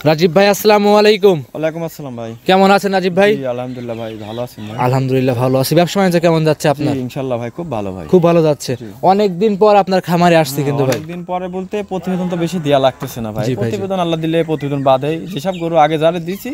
রাজীব ভাই আসসালামু আলাইকুম। ওয়ালাইকুম আসসালাম ভাই, কেমন আছেন রাজীব ভাই? জি আলহামদুলিল্লাহ ভাই, ভালো আছেন ভাই? আলহামদুলিল্লাহ ভালো আছি। ব্যবসা বাণিজ্য কেমন যাচ্ছে আপনার? জি ইনশাআল্লাহ ভাই খুব ভালো ভাই, খুব ভালো যাচ্ছে। অনেক দিন পর আপনার খামারে আসছি কিন্তু ভাই। অনেক দিন পরে বলতে প্রতিবেদন তো বেশি দেয়া লাগতেছে না ভাই। জি ভাই, প্রতিবেদন আল্লাহ দিলে প্রতিবেদন বাদে যেসব গরু আগে যারা দিছি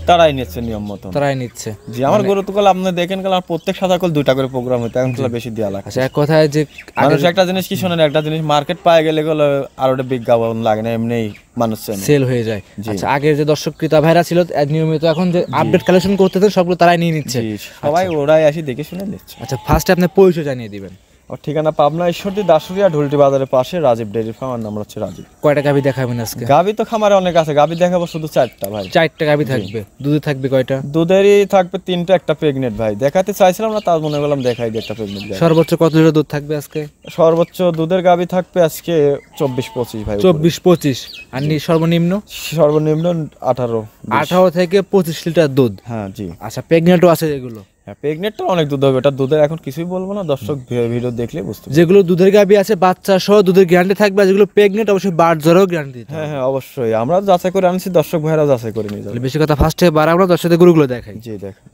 তারাই নিচ্ছে নিয়ম মতো। তারাই নিচ্ছে। জি আমার গরু তো আপনি দেখেন কাল প্রত্যেক সাদা কল দুইটা করে প্রোগ্রাম হতো, এখন তো বেশি দেয়া লাগে। আচ্ছা এক কথায় যে মানুষ একটা জিনিস কি শোনেন, একটা জিনিস মার্কেট পায় গেলে গেলে আর ওটা বিজ্ঞাপন লাগে না, এমনিই মানুষ সেল হয়ে যায়। আচ্ছা আগের যে দর্শক ক্রেতা ভাইরা ছিল নিয়মিত এখন যে আপডেট কালেকশন করতেছেন সবগুলো তারাই নিয়ে নিচ্ছে। সবাই ওরাই আসি দেখে শুনে নিচ্ছে। আচ্ছা ফার্স্টে আপনি পরিচয় জানিয়ে দিবেন। ওর ঠিকানা পাবনা ঈশ্বরদী দাসুরিয়া ঢুলটি বাজারের পাশে রাজীব ডেইরি ফার্ম, নাম হচ্ছে রাজীব। কয়টা গাভী দেখাবেন আজকে? গাভী তো খামারে অনেক আছে, গাভী দেখাবো শুধু 4টা ভাই। 4টা গাভী থাকবে। দুধে থাকবে কয়টা? দুধেরই থাকবে 3টা, একটা প্রেগনেন্ট ভাই। দেখাতে চাইছিলাম না, তার মনে করলাম দেখাই দিই একটা প্রেগনেন্ট। সর্বোচ্চ কত লিটার দুধ থাকবে আজকে? সর্বোচ্চ দুধের গাভী থাকবে আজকে 24-25 ভাই। 24-25 আর সর্বনিম্ন? সর্বনিম্ন 18 থেকে 25 লিটার দুধ। হ্যাঁ জি। আচ্ছা প্রেগনেন্টও আছে এগুলো? হ্যাঁ প্রেগনেন্টটা অনেক দুধ হবে, এটা দুধের এখন কিছুই বলবো না, দর্শক ভিডিও দেখলে বুঝতে পারবে। যেগুলো দুধের গাভী আছে বাচ্চা সহ দুধের গ্যারান্টি থাকবে, আর যেগুলো প্রেগনেন্ট অবশ্যই বাট জ্বরেও গ্যারান্টি দিতে হবে। হ্যাঁ হ্যাঁ অবশ্যই, আমরা যাচাই করে আনছি, দর্শক ভাইরাও যাচাই করে নিয়ে যাবে। বেশি কথা ফার্স্টে বাড়াবো না, দর্শকদের গরুগুলো দেখাই। জি দেখেন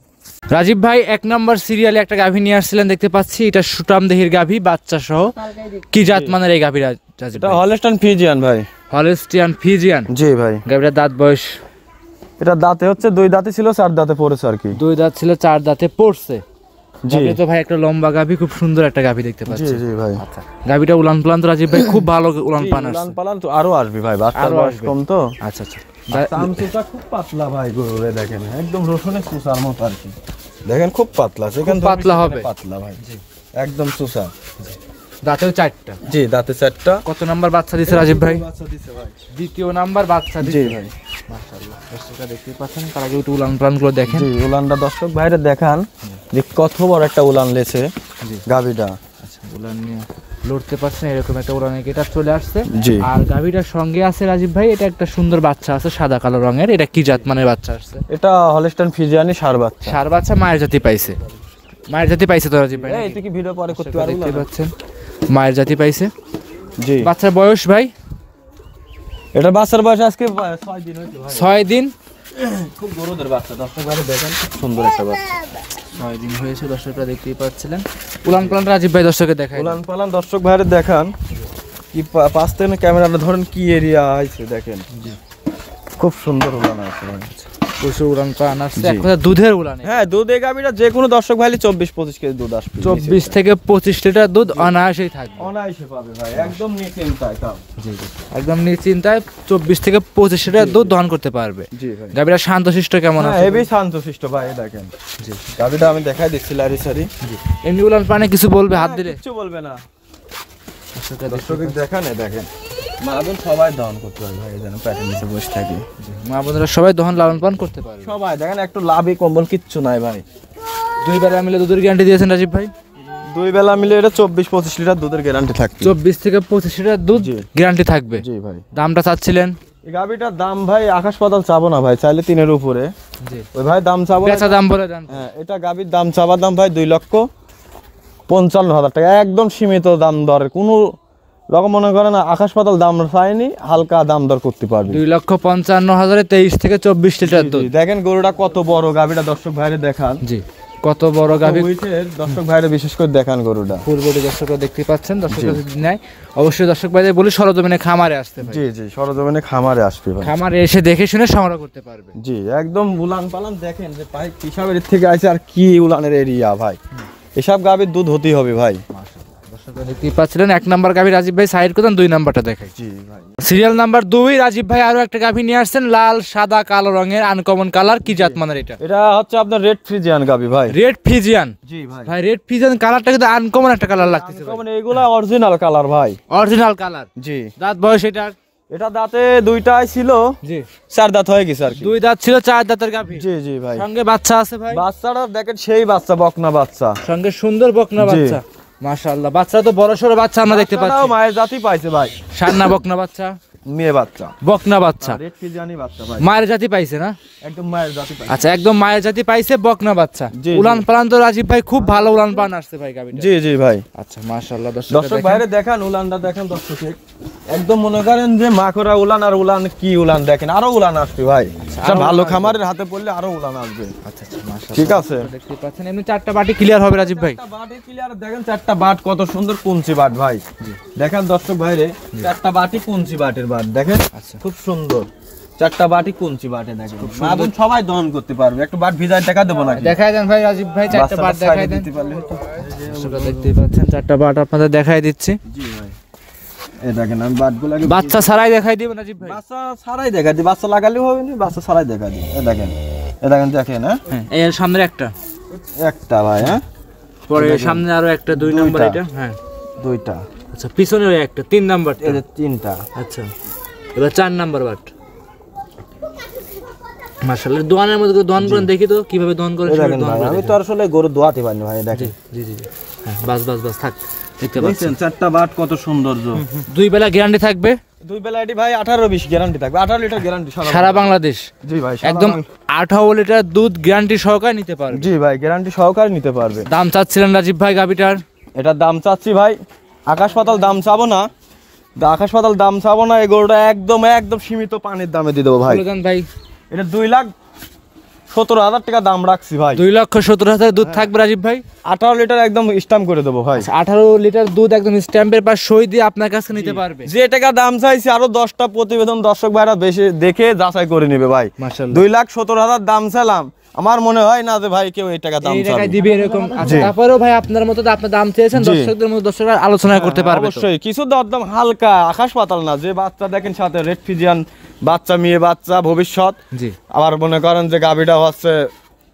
রাজীব ভাই 1 নম্বর সিরিয়ালে একটা গাভী নিয়ে আসছিলেন দেখতে পাচ্ছি, এটা সুটাম দেহির গাভী বাচ্চা সহ। কি জাত মানের এই গাভী রাজীব? এটা হলস্টাইন ফ্রিজিয়ান ভাই। Holstein Friesian? জি ভাই। গাভীটার দাঁত বয়স? এটা দাঁতে হচ্ছে 2 দাঁতে ছিল, 4 দাঁতে পড়েছে আর কি। 2 দাঁত ছিল 4 দাঁতে পড়ছে। জি তো ভাই একটা লম্বা গাভী, খুব সুন্দর একটা গাভী দেখতে পাচ্ছি। জি জি ভাই। আচ্ছা গাভীটা উলান পালান তো রাজীব ভাই খুব ভালো উলান পালান আসছে। উলান পালান তো আরো আসবে ভাই, বাচ্চার বয়স কম তো। আচ্ছা আচ্ছা চামচুটা খুব পাতলা ভাই, গরুরে দেখেন একদম রসুনের চুষার মতো আর কি। দেখেন খুব পাতলা, সেখানে পাতলা হবে, পাতলা ভাই একদম চুষা। দাঁতেও 4টা? জি দাঁতে 4টা। কত নাম্বার বাচ্চা দিছে রাজীব ভাই? বাচ্চা দিছে ভাই, দ্বিতীয় নাম্বার বাচ্চা দিছে। জি ভাই মাশাআল্লাহ। দর্শকরা দেখতে পাচ্ছেন, তার আগে একটু উলান পালান গুলো দেখেন। জি উলানটা দর্শক ভাইরে দেখান যে কত বড় একটা উলান লেছে গাভীটা। আচ্ছা উলান নিয়ে লড়তে পারছেন, এরকম একটা উলানের এটা চলে আসছে। জি আর গাভীটার সঙ্গে আছে রাজীব ভাই এটা একটা সুন্দর বাচ্চা আছে সাদা কালো রঙের। এটা কি জাত মানের বাচ্চা আসছে? এটা হলস্টাইন ফ্রিজিয়ানি ষাঁড় বাচ্চা। ষাঁড় বাচ্চা মায়ের জাতি পাইছে? মায়ের জাতি পাইছে তো রাজীব ভাই? এই তুই কি ভিডিও পরে করতে পারবি? দেখতে পাচ্ছেন মায়ের জাতি পাইছে। জি বাচ্চার বয়স ভাই? এটা বাচ্চার বয়স আজকে 6 দিন হয়েছে ভাই। 6 দিন? খুব গরুদের বাচ্চা, দর্শক ভাই দেখেন খুব সুন্দর একটা বাচ্চা। 6 দিন হয়েছে, দর্শকরা দেখতেই পাচ্ছিলেন। উলান পালান রাজীব ভাই দর্শকে দেখায়। উলান পালান দর্শক ভাইরে দেখান কি পাশ থেকে ক্যামেরাটা ধরেন কি এরিয়া আছে দেখেন। খুব সুন্দর উলান আছে ভাই, প্রচুর উলান পালান আসছে। এক কথা দুধের উলান। হ্যাঁ দুধ এই গাভীটা যে কোনো দর্শক ভাইলে 24-25 কেজি দুধ আসবে। 24 থেকে 25 লিটার দুধ অনায়াসেই থাকবে। অনায়াসে পাবে ভাই, একদম নিশ্চিন্তায় তাও। জি জি একদম নিশ্চিন্তায় 24 থেকে 25 লিটার দুধ দহন করতে পারবে। জি ভাই। গাভীরা শান্তশিষ্ট কেমন আছে? হেভি শান্তশিষ্ট ভাই, দেখেন জি গাভীটা আমি দেখাই দিচ্ছি লারি সারি। এমনি উলান পালানে কিছু বলবে হাত দিলে? কিছু বলবে না, দর্শক দেখান দেখেন। মা বোন সবাই দহন করতে পারবে ভাই, যেন প্যাটের নিচে বসে থাকি। মা বোনেরা সবাই দহন লালন পালন করতে পারবে সবাই দেখেন, একটু লাভই কম্বল কিচ্ছু নাই ভাই। 2 বেলা মিলে দুধের গ্যারান্টি দিয়েছেন রাজীব ভাই? 2 বেলা মিলে এটা 24-25 লিটার দুধের গ্যারান্টি থাকবে। 24 থেকে 25 লিটার দুধ গ্যারান্টি থাকবে। জি ভাই। দামটা চাচ্ছিলেন? এই গাভীটার দাম ভাই আকাশ পাতাল চাবো না ভাই, চাইলে 3-এর উপরে। জি ওই ভাই দাম চাবো না। বেচা দাম বলে দেন। হ্যাঁ এটা গাভীর দাম চাবা দাম ভাই 2,55,000 টাকা, একদম সীমিত দাম দর। কোনো রকম মনে করে না আকাশ পাতাল দাম চাইনি, হালকা দাম দর করতে পারবে। 2,55,000 23 থেকে 24 লিটার দুধ। দেখেন গরুটা কত বড়, গাভীটা দর্শক ভাইরে দেখান। জি কত বড় গাভী, দর্শক ভাইরে বিশেষ করে দেখান গরুটা। পূর্বটি দর্শকরা দেখতে পাচ্ছেন। দর্শকরা যদি নেয় অবশ্যই দর্শক ভাইদের বলি সরজমিনে খামারে আসতে ভাই। জি জি সরজমিনে খামারে আসবে ভাই, খামারে এসে দেখে শুনে সংগ্রহ করতে পারবে। জি একদম উলান পালান দেখেন যে ভাই কিসবের থেকে আছে আর কি উলানের এরিয়া ভাই। এসব গাভীর দুধ হতেই হবে ভাই। দর্শকরা দেখতেই পাচ্ছিলেন 1 নাম্বার গাভী রাজীব ভাই সাইড করতেন, 2 নাম্বারটা দেখাই। জি ভাই। সিরিয়াল নাম্বার 2 রাজীব ভাই আরো একটা গাভী নিয়ে আসছেন, লাল সাদা কালো রঙের আনকমন কালার। কি জাত মানের এটা? এটা হচ্ছে আপনার রেড ফ্রিজিয়ান গাভী ভাই। Red Friesian? জি ভাই। ভাই রেড ফ্রিজিয়ান কালারটা কিন্তু আনকমন একটা কালার লাগতেছে ভাই। মানে এগুলা অরিজিনাল কালার ভাই, অরিজিনাল কালার। জি। দাঁত বয়স এটার? এটা দাঁতে 2টাই ছিল, জি 4 দাঁত হয়ে গেছে আর কি। 2 দাঁত ছিল 4 দাঁতের গাভী। জি জি ভাই। সঙ্গে বাচ্চা আছে ভাই? বাচ্চাটা দেখেন সেই বাচ্চা, বকনা বাচ্চা, সঙ্গে সুন্দর বকনা বাচ্চা। মাশাআল্লাহ বাচ্চা তো বড় সরো বাচ্চা আমরা দেখতে পাচ্ছি। মায়ের জাতি পাইছে ভাই। সান্না বকনা বাচ্চা? মেয়ে বাচ্চা, বকনা বাচ্চা, রেড ফিজিয়ানি বাচ্চা ভাই, মায়ের জাতি পাইছে না? একদম মায়ের জাতি পাই। আচ্ছা, একদম মায়ের জাতি পাইছে, বকনা বাচ্চা। জি, উলান পালান তো রাজীব ভাই খুব ভালো উলান পালান আসছে ভাই গাবিটা। জি জি ভাই। আচ্ছা, মাশাআল্লাহ। দর্শক ভাইরে দেখান উলানটা, দেখেন দর্শক, একদম মনে করেন যে মাখরা উলান, আর উলান কি উলান দেখেন, আরো উলান আসবে ভাই। আচ্ছা, ভালো খামারের হাতে পড়লে আরো উলান আসবে। আচ্ছা আচ্ছা, মাশাআল্লাহ, ঠিক আছে। দেখতে পাচ্ছেন এমনি 4টা বাটি ক্লিয়ার হবে রাজীব ভাই। 4টা বাটি ক্লিয়ার, দেখেন 4টা বাট কত সুন্দর কুঞ্চি বাট ভাই। দেখেন দর্শক ভাইরে, 4টা বাটি কুঞ্চি বাটের বাট দেখেন। আচ্ছা, খুব সুন্দর 4টা বাটি কুঞ্চি বাটে দেখেন, মাদুন সবাই দহন করতে পারবে। একটু বাট ভিজায় টাকা দেবো নাকি? দেখাই দেন ভাই রাজীব ভাই, 4টা বাট দেখাই দেন। দর্শকরা দেখতেই পাচ্ছেন 4টা বাট আপনাদের দেখাই দিচ্ছি। জি ভাই, এই দেখেন আমি বাটগুলোকে বাচ্চা ছাড়াই দেখাই দিবেন রাজীব ভাই? বাচ্চা ছাড়াই দেখা দিই, বাচ্চা লাগালেও হবে না, বাচ্চা ছাড়াই দেখা দিই। এই দেখেন, এই দেখেন, দেখেন। হ্যাঁ, এর সামনের একটা ভাই, হ্যাঁ, পরে সামনে আরো একটা, 2 নাম্বার এটা। হ্যাঁ, 2টা। আচ্ছা, পিছনেও একটা, 3 নাম্বার। এই যে 3টা। আচ্ছা, এবার 4 নাম্বার বাট। মাশাআল্লাহ, দোয়ানের মধ্যে দোয়ান করেন দেখি তো কিভাবে দোয়ান করেন। দেখেন ভাই, আমি তো আসলে গরু দোয়াতে পারিনি ভাই, দেখেন। জি জি জি, হ্যাঁ, বাস বাস বাস, থাক। দেখতে পাচ্ছেন 4টা বাট কত সৌন্দর্য। 2 বেলা গ্যারান্টি থাকবে। 2 বেলা এটি ভাই 18-20 গ্যারান্টি থাকবে, 18 লিটার গ্যারান্টি সারা বাংলাদেশ। জি ভাই, একদম 18 লিটার দুধ গ্যারান্টি সহকারে নিতে পারবে। জি ভাই, গ্যারান্টি সহকারে নিতে পারবে। দাম চাচ্ছিলেন রাজীব ভাই গাবিটার? এটার দাম চাচ্ছি ভাই, আকাশ পাতাল দাম চাবো না, আকাশ পাতাল দাম চাবো না। এই গরুটা একদম একদম সীমিত পানির দামে দিয়ে দেবো ভাই। ভাই, এটা 2,17,000 টাকা দাম রাখছি ভাই। 2,17,000 দুধ থাকবে রাজীব ভাই। 18 লিটার একদম স্ট্যাম্প করে দেবো ভাই। 18 লিটার দুধ একদম স্ট্যাম্পের পর সই দিয়ে আপনার কাছে নিতে পারবে। যে টাকা দাম চাইছি আরো 10টা প্রতিবেদন দর্শক ভাইরা বেশি দেখে যাচাই করে নেবে ভাই। মাশাআল্লাহ, 2,17,000 দাম চাইলাম, আমার মনে হয় না যে ভাই কেউ এই টাকা দাম চাবে। দিবে এরকম। আচ্ছা, তারপরেও ভাই আপনার মতো আপনার দাম চেয়েছেন, দর্শকদের মতো দর্শকরা আলোচনা করতে পারবে। অবশ্যই কিছু দরদাম হালকা, আকাশ পাতাল না। যে বাচ্চা দেখেন সাথে রেড ফিজিয়ান বাচ্চা, মেয়ে বাচ্চা ভবিষ্যৎ। জি, আবার মনে করেন যে গাবিটা হচ্ছে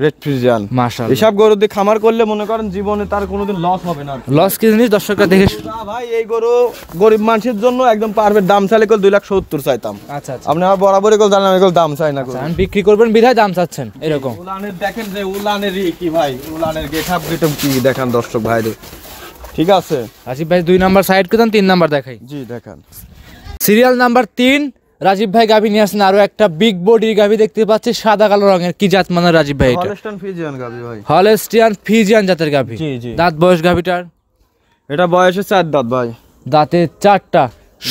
রেড ফিজিয়ান। মাশাআল্লাহ, এসব গরু দিয়ে খামার করলে মনে করেন জীবনে তার কোনোদিন লস হবে না। লস কি জিনিস দর্শকরা দেখে। ভাই এই গরু গরিব মানুষের জন্য একদম পারফেক্ট। দাম চাইলে 2,70,000 চাইতাম। আচ্ছা আচ্ছা, আপনি আমার বরাবরই জানেন আমি দাম চাই না। আমি বিক্রি করবেন বিধায় দাম চাচ্ছেন এরকম। উলানের দেখেন যে উলানের কি ভাই, উলানের গেটআপ গেটআপ কি দেখেন দর্শক ভাইরে। ঠিক আছে রাজীব ভাই, 2 নাম্বার সাইড করে দেন, 3 নাম্বার দেখাই। জি দেখান। সিরিয়াল নাম্বার 3 রাজীব ভাই গাভী নিয়ে আসেন, আরো একটা বিগ বডির গাভী দেখতে পাচ্ছি, সাদা কালো রঙের। কি জাত মানে রাজীব ভাই? এটা হলস্টাইন ফিজিয়ান গাভী ভাই। হলস্টিয়ান ফিজিয়ান জাতের গাভী। জি জি। দাঁত বয়স গাভীটার? এটা বয়সে 4 দাঁত ভাই। দাঁতে 4টা।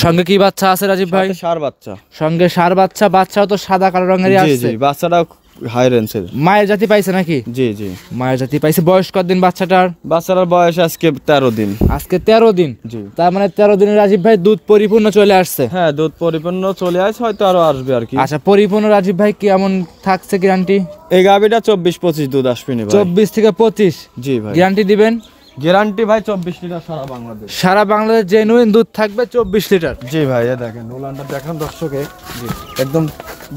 সঙ্গে কি বাচ্চা আছে রাজীব ভাই? সার বাচ্চা। সঙ্গে সার বাচ্চা। বাচ্চাও তো সাদা কালো রঙেরই জি আছে। জি, বাচ্চাটা হাই রেঞ্জের। মায়ের জাতি পাইছে নাকি? জি জি, মায়ের জাতি পাইছে। বয়স কতদিন বাচ্চাটার? বাচ্চাটার বয়স আজকে 13 দিন। আজকে 13 দিন। জি, তার মানে 13 দিনে রাজীব ভাই দুধ পরিপূর্ণ চলে আসছে। হ্যাঁ, দুধ পরিপূর্ণ চলে আসছে, হয়তো আরো আসবে আর কি। আচ্ছা, পরিপূর্ণ রাজীব ভাই কেমন থাকছে গ্যারান্টি? এই গাভীটা 24-25 দুধ আসবে না ভাই। 24 থেকে 25 জি ভাই, গ্যারান্টি দিবেন? গ্যারান্টি ভাই 24 লিটার সারা বাংলাদেশ। সারা বাংলাদেশ জেনুইন দুধ থাকবে 24 লিটার। জি ভাই, এই দেখেন উলানটা দেখেন দর্শকে। জি, একদম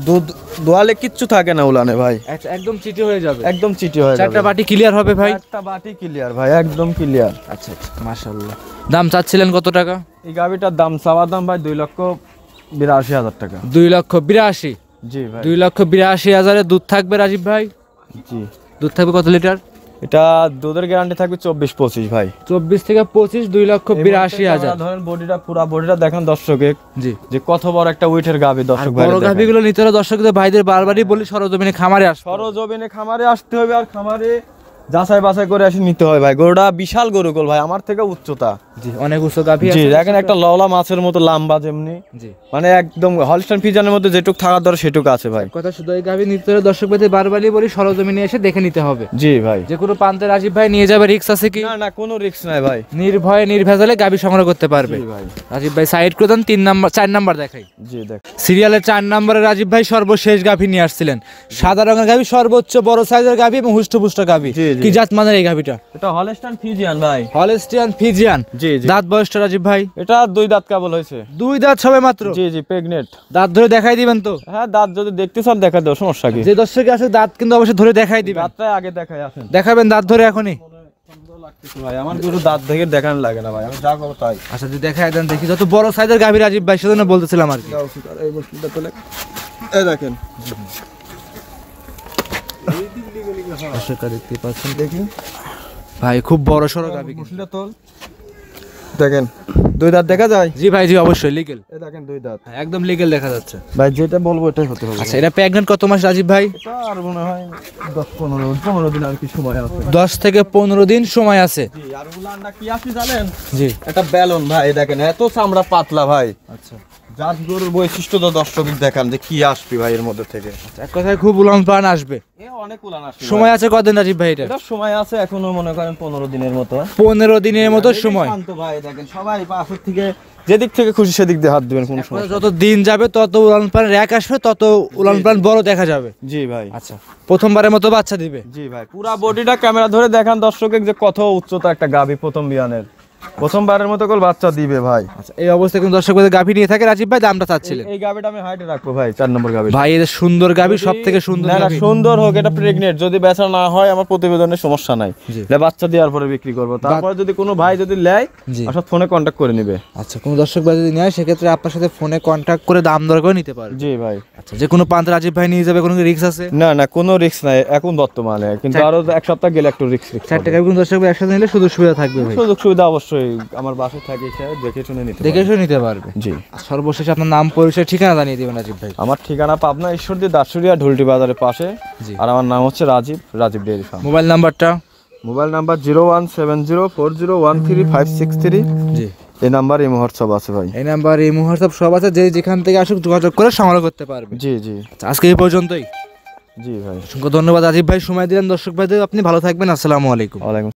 দুধ দোয়ালে কিচ্ছু থাকে না উলানে ভাই, একদম চিটি হয়ে যাবে, একদম চিটি হয়ে যাবে। 4টা বাটি ক্লিয়ার হবে ভাই? 4টা বাটি ক্লিয়ার ভাই, একদম ক্লিয়ার। আচ্ছা আচ্ছা, মাশাআল্লাহ। দাম চাচ্ছিলেন কত টাকা? এই গাভীটার দাম চাওয়া দাম ভাই 2,82,000 টাকা। 2,82,000? জি ভাই, 2,82,000 দুধ থাকবে রাজীব ভাই? জি। দুধ থাকবে কত লিটার? এটা দুধের গ্যারান্টি থাকবে 24-25 ভাই। 24 থেকে 25, 2,82,000। ধরেন বডিটা, পুরো বডিটা দেখেন দর্শকে। জি, যে কত বড় একটা উইটের গাভী দর্শক ভাই। বড় গাভীগুলো নিতে হলে দর্শকদের ভাইদের বারবারই বলি সরজমিনে খামারে আসতে। সরজমিনে খামারে আসতে হবে, আর খামারে যাচাই বাছাই করে এসে নিতে হয় ভাই। গরুটা বিশাল গরু গোল ভাই, আমার থেকে উচ্চতা। জি, অনেক উচ্চ গাভী জি, আছে। দেখেন একটা লওলা মাছের মতো লম্বা, যেমনি জি, মানে একদম হলস্টাইন ফিজিয়ানের মধ্যে যেটুক থাকার দরকার সেটুকু আছে ভাই। কথা শুধু এই গাভী নিতে হলে দর্শক ভাইদের বারবারই বলি সরজমিনে এসে দেখে নিতে হবে। জি ভাই, যে কোনো প্রান্তে রাজীব ভাই নিয়ে যাবে, রিস্ক আছে কি? না না, কোনো রিস্ক নাই ভাই, নির্ভয়ে নির্ভেজালে গাভী সংগ্রহ করতে পারবে। জি ভাই। রাজীব ভাই সাইড করে দেন, 4 নাম্বার দেখাই। জি দেখ, সিরিয়ালের 4 নম্বরে রাজীব ভাই সর্বশেষ গাভী নিয়ে আসছিলেন, সাদা রঙের গাভী, সর্বোচ্চ বড় সাইজের গাভী এবং হুষ্টপুষ্ট গাভী। জি, জি। কি জাত মানের এই গাভীটা? এটা হলস্টাইন ফিজিয়ান ভাই। Holstein Friesian. জি জি। দাঁত বয়সটা রাজীব ভাই? এটা 2 দাঁত কেবল হয়েছে। 2 দাঁত সবে মাত্র? জি জি, প্রেগনেন্ট। দাঁত ধরে দেখাই দিবেন তো? হ্যাঁ, দাঁত যদি দেখতে চান দেখা দাও, সমস্যা কি? যে দর্শক আছে দাঁত কিন্তু অবশ্যই ধরে দেখাই দিবেন। দাঁতটা আগে দেখাই আসেন। দেখাবেন দাঁত ধরে এখনই? ভাই আমার গরু দাঁত দেখে দেখানো লাগে না ভাই, আমি যা করব তাই। আচ্ছা, যদি দেখাই দেন দেখি। যত বড় সাইজের গাভী রাজীব ভাই, সেজন্য বলতেছিলাম আর কি। এই বস্তুটা তোলে, এই দেখেন দর্শকরা দেখতে পাচ্ছেন দেখি ভাই, খুব বড় সড়ো গাভী। বস্তুটা তোল, দেখেন 2 দাঁত দেখা যায়। জি ভাই জি অবশ্যই লিগ্যাল, এই দেখেন 2 দাঁত একদম লিগ্যাল দেখা যাচ্ছে ভাই, যেটা বলবো এটাই হতে হবে। আচ্ছা এটা প্রেগন্যান্ট কত মাস রাজীব ভাই? এটা আর মনে হয় 10-15 দিন আর কি সময় আছে। 10 থেকে 15 দিন সময় আছে। জি, আর উলানটা কি আছে জানেন? জি এটা বেলন ভাই, দেখেন এত চামড়া পাতলা ভাই। আচ্ছা জাত গরুর বৈশিষ্ট্য তো দর্শক দেখান যে কি আসবে ভাই এর মধ্যে থেকে। এক কথায় খুব উলান পালান আসবে। অনেক উলান আসবে। সময় আছে কদিন রাজীব ভাই? এটা সময় আছে এখনো মনে করেন 15 দিনের মতো। 15 দিনের মতো সময়। শান্ত ভাই, দেখেন সবাই পাশের থেকে যেদিক থেকে খুশি সেদিক দিয়ে হাত দিবেন, কোনো সমস্যা। যত দিন যাবে তত উলান পালান র্যাক আসবে, তত উলান পালান বড় দেখা যাবে। জি ভাই। আচ্ছা প্রথমবারের মতো বাচ্চা দিবে? জি ভাই, পুরা বডিটা ক্যামেরা ধরে দেখান দর্শকের যে কত উচ্চতা একটা গাভী প্রথম বিয়ানের, প্রথমবারের মতো করে বাচ্চা দিবে ভাই। আচ্ছা এই অবস্থায় কিন্তু দর্শক গাভী নিয়ে থাকে রাজীব ভাই, দামটা চাচ্ছিলেন? এই গাভীটা আমি হাইটে রাখবো ভাই, 4 নম্বর গাভী ভাই এটা সুন্দর গাভী, সবথেকে সুন্দর না না, গাভী। সুন্দর হোক, এটা প্রেগনেন্ট, যদি বেচা না হয় আমার প্রতিবেদনের সমস্যা নাই, জি। এটা বাচ্চা দেওয়ার পরে বিক্রি করব। তারপরে যদি কোনো ভাই যদি নেয় জি। আমার সাথে ফোনে কন্ট্যাক্ট করে নিবে। আচ্ছা কোনো দর্শক ভাই যদি নেয় সেক্ষেত্রে আপনার সাথে ফোনে কন্ট্যাক্ট করে দাম দর করে নিতে পারবে। জি ভাই। আচ্ছা যে কোনো প্রান্ত রাজীব ভাই নিয়ে যাবে, কোনো রিস্ক আছে? না না, কোনো রিস্ক নাই এখন বর্তমানে, কিন্তু আরো 1 সপ্তাহ গেলে একটু রিস্ক। 4 টাকা কোনো দর্শক ভাই একসাথে নিলে সুযোগ সুবিধা থাকবে ভাই? সুযোগ সুবিধা অবশ্যই আমার বাসায় থাকে, সে দেখে শুনে নিতে দেখে শুনে নিতে পারবে। জি। আর সর্বশেষ আপনার নাম পরিচয় ঠিকানা জানিয়ে দিবেন রাজীব ভাই। আমার ঠিকানা পাবনা ঈশ্বরদী দাসুরিয়া ঢুলটি বাজারের পাশে। জি। আর আমার নাম হচ্ছে Rajib, Rajib dairy farm. Mobile নাম্বারটা? Mobile number 0170401353। জি এই নাম্বার এই হোয়াটসঅ্যাপ আছে ভাই। এই নাম্বার এই মুহূর্তে সব আছে, যে যেখান থেকে আসুক যোগাযোগ করে সংগ্রহ করতে পারবে। জি জি। আচ্ছা, আজকে এই পর্যন্তই। জি ভাই। অসংখ্য ধন্যবাদ রাজীব ভাই, সময় দিলেন দর্শক ভাইদের। আপনি ভালো থাকবেন, আসসালামু আলাইকুম। ওয়ালাইকুম